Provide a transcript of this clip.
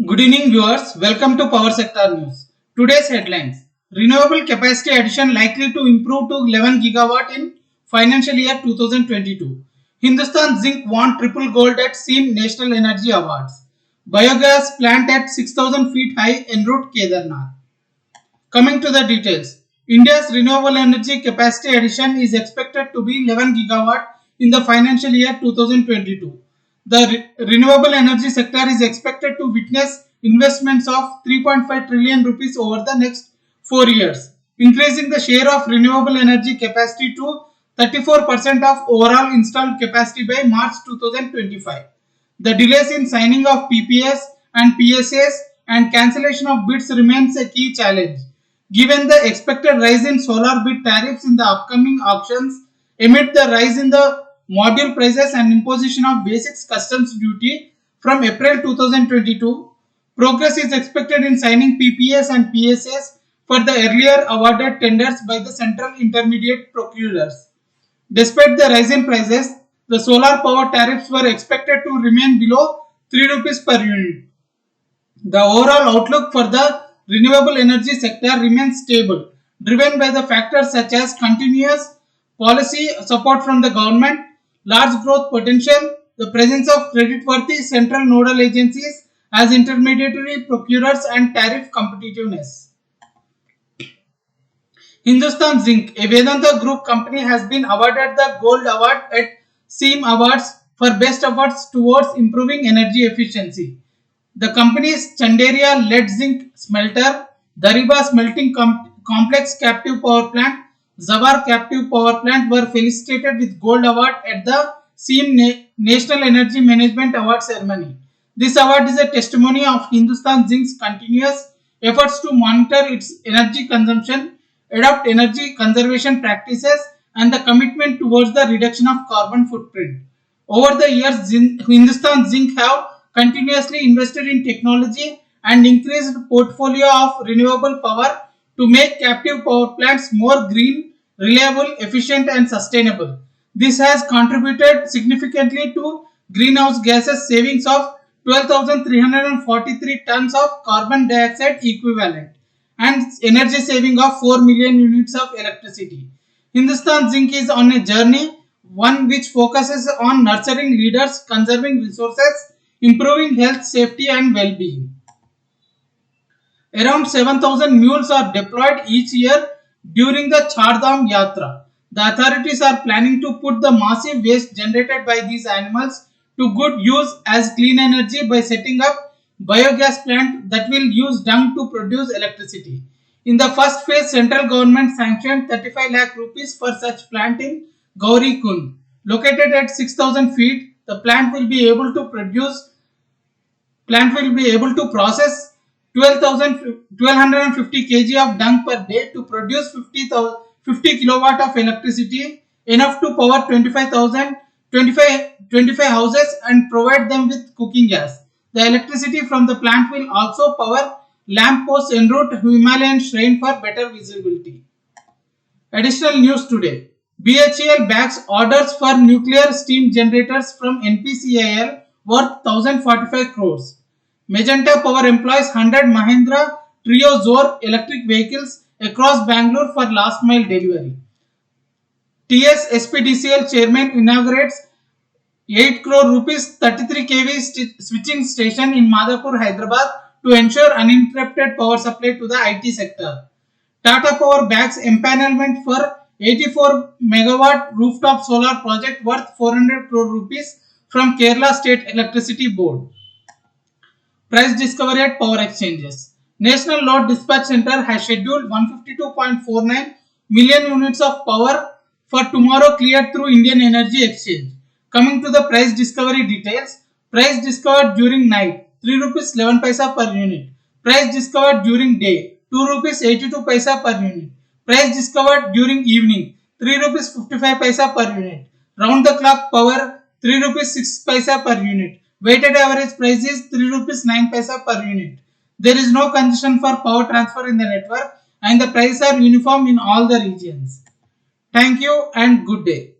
Good evening viewers, welcome to Power Sector News. Today's headlines: renewable capacity addition likely to improve to 11 gigawatt in financial year 2022. Hindustan Zinc won triple gold at SEAM National Energy Awards. Biogas plant at 6,000 feet high en route Kedarnath. Coming to the details, India's renewable energy capacity addition is expected to be 11 gigawatt in the financial year 2022. The renewable energy sector is expected to witness investments of 3.5 trillion rupees over the next 4 years, increasing the share of renewable energy capacity to 34% of overall installed capacity by March 2025. The delays in signing of PPAs and PSAs and cancellation of bids remains a key challenge. Given the expected rise in solar bid tariffs in the upcoming auctions, amid the rise in the module prices and imposition of basic customs duty from April 2022, progress is expected in signing PPAs and PSAs for the earlier awarded tenders by the central intermediate procurers. Despite the rise in prices, the solar power tariffs were expected to remain below 3 rupees per unit. The overall outlook for the renewable energy sector remains stable, driven by the factors such as continuous policy support from the government, large growth potential, the presence of creditworthy central nodal agencies as intermediary procurers, and tariff competitiveness. Hindustan Zinc, a Vedanta Group company, has been awarded the Gold Award at SEAM Awards for best efforts towards improving energy efficiency. The company's Chanderia lead zinc smelter, Dariba smelting complex captive power plant, Zawar captive power plant were felicitated with gold award at the SEAM National Energy Management Award ceremony. This award is a testimony of Hindustan Zinc's continuous efforts to monitor its energy consumption, adopt energy conservation practices, and the commitment towards the reduction of carbon footprint. Over the years, Hindustan Zinc have continuously invested in technology and increased portfolio of renewable power to make captive power plants more green, reliable, efficient, and sustainable. This has contributed significantly to greenhouse gases savings of 12,343 tons of carbon dioxide equivalent and energy saving of 4 million units of electricity. Hindustan Zinc is on a journey, one which focuses on nurturing leaders, conserving resources, improving health, safety, and well-being. Around 7,000 mules are deployed each year during the Chardham Yatra. The authorities are planning to put the massive waste generated by these animals to good use as clean energy by setting up biogas plant that will use dung to produce electricity. In the first phase, central government sanctioned 35 lakh rupees for such plant in Gauri Kund. Located at 6,000 feet, the plant will be able to process 1250 kg of dung per day to produce 50 kilowatt of electricity, enough to power 25 houses and provide them with cooking gas. The electricity from the plant will also power lamp posts en route Himalayan shrine for better visibility. Additional news today: BHEL backs orders for nuclear steam generators from NPCIL worth 1045 crores. Magenta Power employs 100 Mahindra Trio Zor electric vehicles across Bangalore for last mile delivery. TS SPDCL chairman inaugurates 8 crore rupees 33 kV switching station in Madhapur, Hyderabad to ensure uninterrupted power supply to the IT sector. Tata Power backs empanelment for 84 megawatt rooftop solar project worth 400 crore rupees from Kerala State Electricity Board. Price discovery at power exchanges. National Load Dispatch Center has scheduled 152.49 million units of power for tomorrow cleared through Indian Energy Exchange. Coming to the price discovery details: price discovered during night 3 rupees 11 paisa per unit. Price discovered during day 2 rupees 82 paisa per unit. Price discovered during evening 3 rupees 55 paisa per unit. Round the clock power 3 rupees 6 paisa per unit. Weighted average price is 3 rupees 9 paisa per unit. There is no congestion for power transfer in the network and the prices are uniform in all the regions. Thank you and good day.